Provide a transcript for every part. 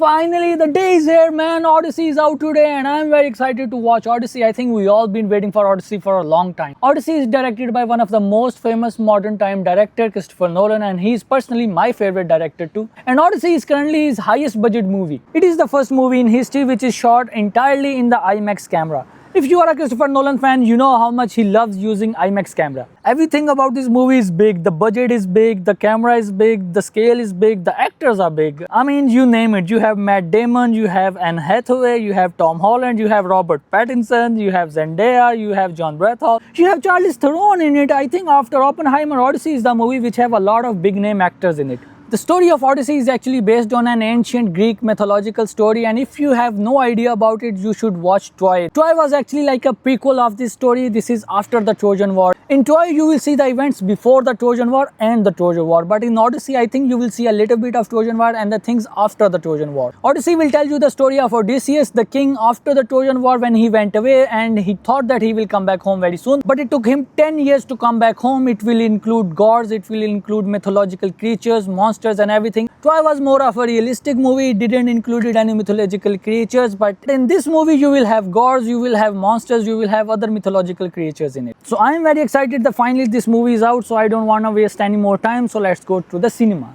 Finally, the day is here, man. Odyssey is out today, and I'm very excited to watch Odyssey. I think we all been waiting for Odyssey for a long time. Odyssey is directed by one of the most famous modern time director, Christopher Nolan, and he's personally my favorite director too. And Odyssey is currently his highest budget movie. It is the first movie in history which is shot entirely in the IMAX camera. If you are a Christopher Nolan fan, you know how much he loves using IMAX camera. Everything about this movie is big. The budget is big, the camera is big, the scale is big, the actors are big. I mean, you name it. You have Matt Damon, you have Anne Hathaway, you have Tom Holland, you have Robert Pattinson, you have Zendaya, you have John Bernthal, you have Charlize Theron in it. I think after Oppenheimer, Odyssey is the movie which have a lot of big name actors in it. The story of Odyssey is actually based on an ancient Greek mythological story, and if you have no idea about it, you should watch Troy. Troy was actually like a prequel of this story. This is after the Trojan War. In Troy, you will see the events before the Trojan War and the Trojan War, but in Odyssey, I think you will see a little bit of Trojan War and the things after the Trojan War. Odyssey will tell you the story of Odysseus, the king after the Trojan War, when he went away and he thought that he will come back home very soon, but it took him 10 years to come back home. It will include gods, it will include mythological creatures, monsters and everything. Troy was more of a realistic movie. It didn't include any mythological creatures, but in this movie you will have gods, you will have monsters, you will have other mythological creatures in it. So I am very excited that finally this movie is out, so I don't want to waste any more time, so let's go to the cinema.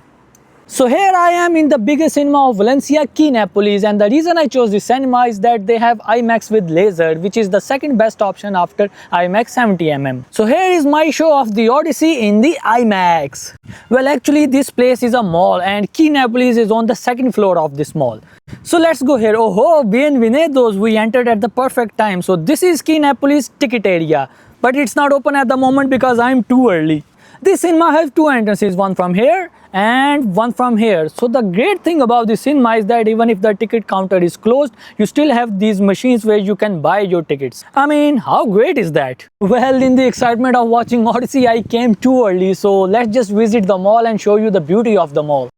So here I am in the biggest cinema of Valencia, Kinepolis, and the reason I chose this cinema is that they have IMAX with laser, which is the second best option after IMAX 70mm. So here is my show of the Odyssey in the IMAX. Well, actually this place is a mall and Kinepolis is on the second floor of this mall. So let's go here. Oh, bienvenidos, we entered at the perfect time. So this is Kinepolis ticket area, but it's not open at the moment because I'm too early. This cinema has two entrances, one from here and one from here. So the great thing about this cinema is that even if the ticket counter is closed, you still have these machines where you can buy your tickets. I mean, how great is that? Well, in the excitement of watching Odyssey, I came too early. So let's just visit the mall and show you the beauty of the mall.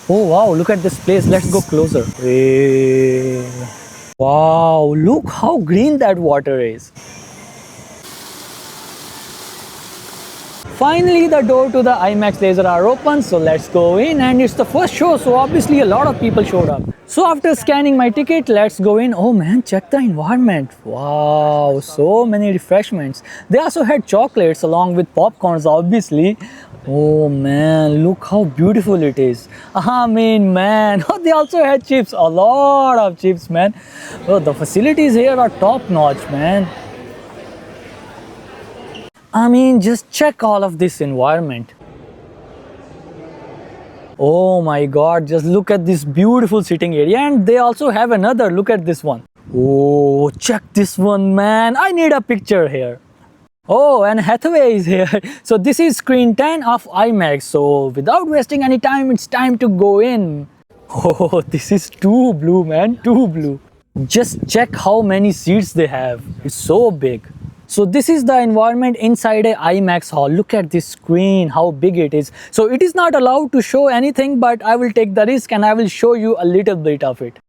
Oh wow, look at this place. Let's go closer. Hey. Wow, look how green that water is. Finally, the door to the IMAX laser are open, so let's go in, and it's the first show, so obviously a lot of people showed up. So after scanning my ticket, let's go in. Oh man, check the environment. Wow, so many refreshments. They also had chocolates along with popcorns, obviously. Oh man, look how beautiful it is. I mean, man, they also had chips, a lot of chips, man. Oh, the facilities here are top notch, man. I mean, just check all of this environment. Oh my god, just look at this beautiful sitting area, and they also have another. Look at this one. Oh, check this one, man. I need a picture here. Oh, and Hathaway is here. So this is screen 10 of IMAX. So without wasting any time, it's time to go in. Oh, this is too blue, man, too blue. Just check how many seats they have. It's so big. So this is the environment inside a IMAX hall. Look at this screen, how big it is. So it is not allowed to show anything, but I will take the risk and I will show you a little bit of it.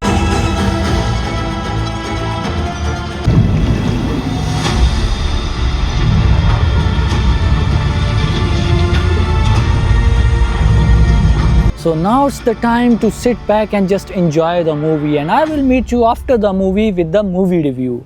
So now it's the time to sit back and just enjoy the movie, and I will meet you after the movie with the movie review.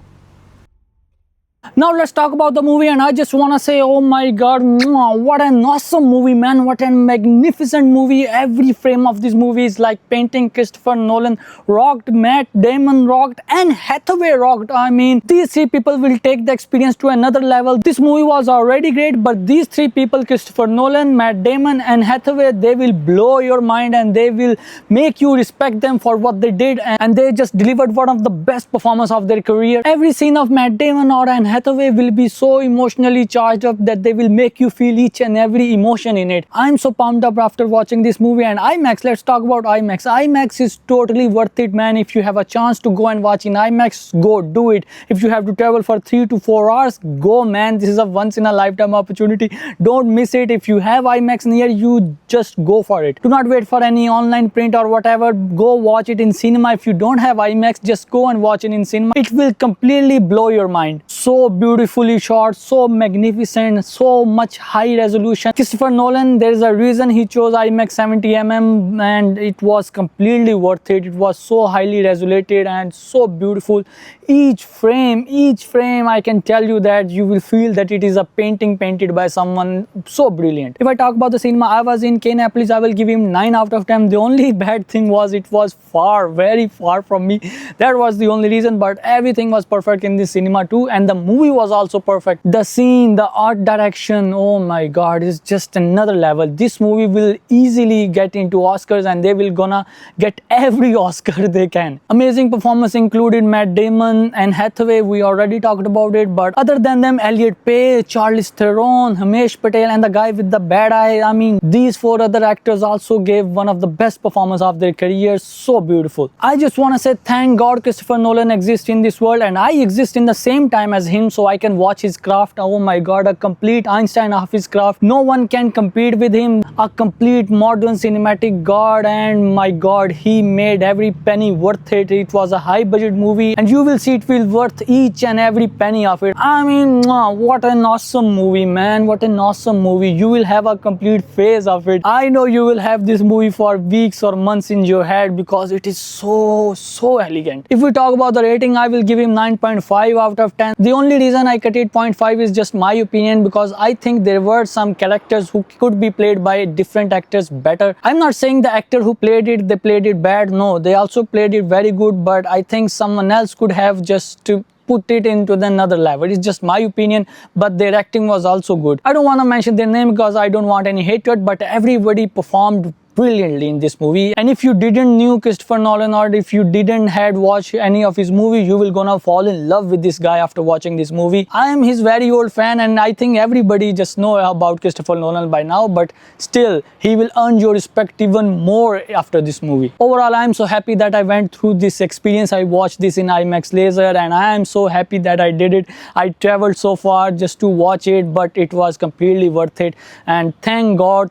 Now let's talk about the movie, and I just want to say, oh my god, what an awesome movie, man. What a magnificent movie. Every frame of this movie is like painting. Christopher Nolan rocked, Matt Damon rocked, and Hathaway rocked. I mean, these three people will take the experience to another level. This movie was already great, but these three people, Christopher Nolan, Matt Damon and Hathaway, they will blow your mind and they will make you respect them for what they did, and they just delivered one of the best performances of their career. Every scene of Matt Damon or Anne Hathaway will be so emotionally charged up that they will make you feel each and every emotion in it. I'm so pumped up after watching this movie. And IMAX, let's talk about IMAX. IMAX is totally worth it, man. If you have a chance to go and watch in IMAX, go do it. If you have to travel for 3 to 4 hours, go, man. This is a once in a lifetime opportunity. Don't miss it. If you have IMAX near you, just go for it. Do not wait for any online print or whatever. Go watch it in cinema. If you don't have IMAX, just go and watch it in cinema. It will completely blow your mind. So beautifully shot, so magnificent, so much high resolution. Christopher Nolan, there is a reason he chose IMAX 70mm, and it was completely worth it. It was so highly resoluted and so beautiful. Each frame, I can tell you that you will feel that it is a painting painted by someone so brilliant. If I talk about the cinema I was in, Kanapolis, I will give him 9 out of 10. The only bad thing was it was far, very far from me. That was the only reason, but everything was perfect in this cinema too, and the movie was also perfect. The scene, the art direction, oh my god, is just another level. This movie will easily get into Oscars, and they will gonna get every Oscar they can. Amazing performance included Matt Damon and Hathaway, we already talked about it, but other than them, Elliot Page, Charlize Theron, Himesh Patel, and the guy with the bad eye. I mean, these 4 other actors also gave one of the best performances of their careers. So beautiful. I just want to say thank God Christopher Nolan exists in this world, and I exist in the same time as him, so I can watch his craft. Oh my god, a complete Einstein of his craft. No one can compete with him. A complete modern cinematic god, and my god, he made every penny worth it. It was a high budget movie, and you will see it will worth each and every penny of it. I mean, what an awesome movie, man. What an awesome movie. You will have a complete phase of it. I know you will have this movie for weeks or months in your head because it is so elegant. If we talk about the rating, I will give him 9.5 out of 10. The only reason I cut it 0.5 is just my opinion, because I think there were some characters who could be played by different actors better. I'm not saying the actor who played it, they played it bad. No, they also played it very good, but I think someone else could have just put it into another level. It's just my opinion, but their acting was also good. I don't want to mention their name because I don't want any hatred, but everybody performed brilliantly in this movie. And if you didn't knew Christopher Nolan, or if you didn't had watched any of his movie, you will gonna fall in love with this guy after watching this movie. I am his very old fan, and I think everybody just know about Christopher Nolan by now, but still he will earn your respect even more after this movie. Overall, I am so happy that I went through this experience. I watched this in IMAX laser, and I am so happy that I did it. I traveled so far just to watch it, but it was completely worth it. And thank God,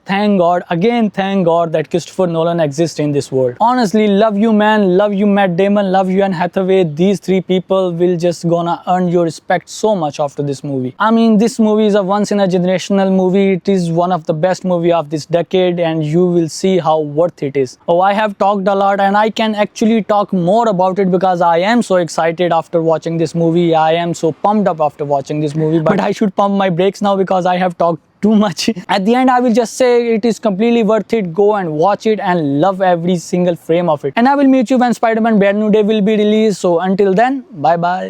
again thank God that Christopher Nolan exists in this world. Honestly, love you, man. Love you, Matt Damon. Love you, Anne Hathaway. These 3 people will just gonna earn your respect so much after this movie. I mean, this movie is a once in a generational movie. It is one of the best movie of this decade, and you will see how worth it is. Oh, I have talked a lot, and I can actually talk more about it because I am so excited after watching this movie. I am so pumped up after watching this movie, but I should pump my brakes now because I have talked too much. At the end, I will just say it is completely worth it. Go and watch it and love every single frame of it. And I will meet you when Spider-Man Brand New Day will be released. So until then, bye bye.